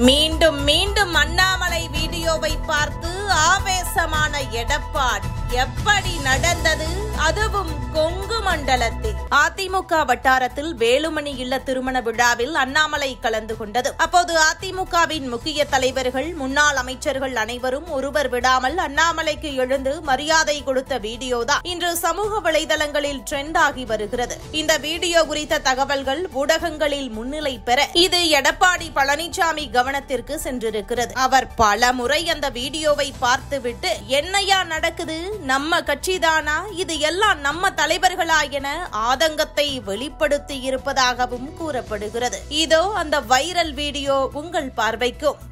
மீண்டும் மீண்டும் அண்ணாமலை வீடியோவை பார்த்து ஆவேசமான எடப்பாடி எப்படி நடந்தது, அதுவும் கொங்கு மண்டலத்தில். அதிமுக வட்டாரத்தில் வேலுமணி இல்ல திருமண விழாவில் அண்ணாமலை கலந்து கொண்டது. அப்போது அதிமுகவின் முக்கிய தலைவர்கள், முன்னாள் அமைச்சர்கள் அனைவரும் ஒருவர் விடாமல் அண்ணாமலைக்கு எழுந்து மரியாதை கொடுத்த வீடியோ தான் இன்று சமூக வலைதளங்களில் ட்ரெண்ட் ஆகி வருகிறது. இந்த வீடியோ குறித்த தகவல்கள் ஊடகங்களில் முன்னிலை பெற இது எடப்பாடி பழனிசாமி கவனத்திற்கு சென்றிருக்கிறது. அவர் பல முறை அந்த வீடியோவை பார்த்துவிட்டு என்னையா நடக்குது, நம்ம கட்சிதானா, இது எல்லாம் நம்ம தலைவர்களா என ஆதங்கத்தை வெளிப்படுத்தி இருப்பதாகவும் கூறப்படுகிறது. இதோ அந்த வைரல் வீடியோ உங்கள் பார்வைக்கும்.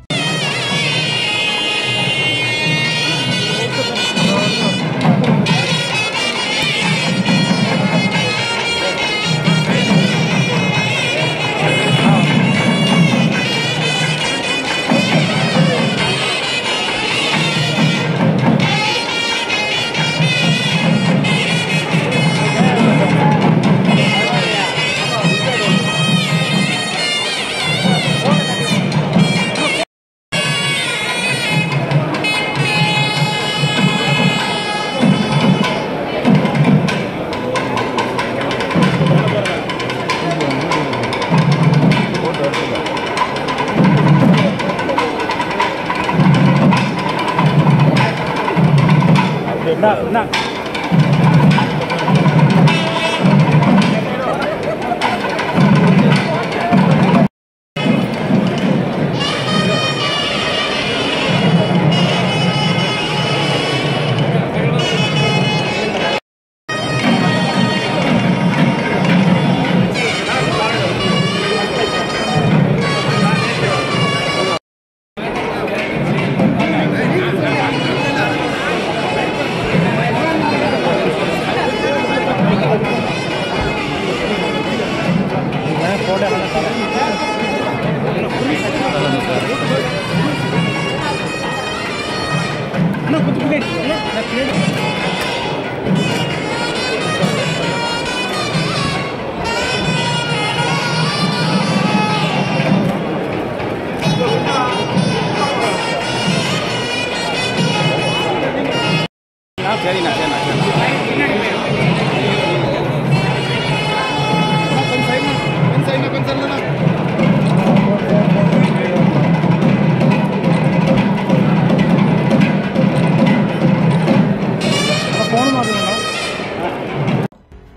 Nah.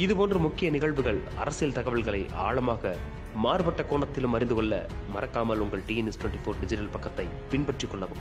இதுபோன்ற முக்கிய நிகழ்வுகள், அரசியல் தகவல்களை ஆழமாக மாறுபட்ட கோணத்திலும் அறிந்து கொள்ள மறக்காமல் உங்கள் TNS24 டிஜிட்டல் பக்கத்தை பின்பற்றிக் கொள்ளவும்.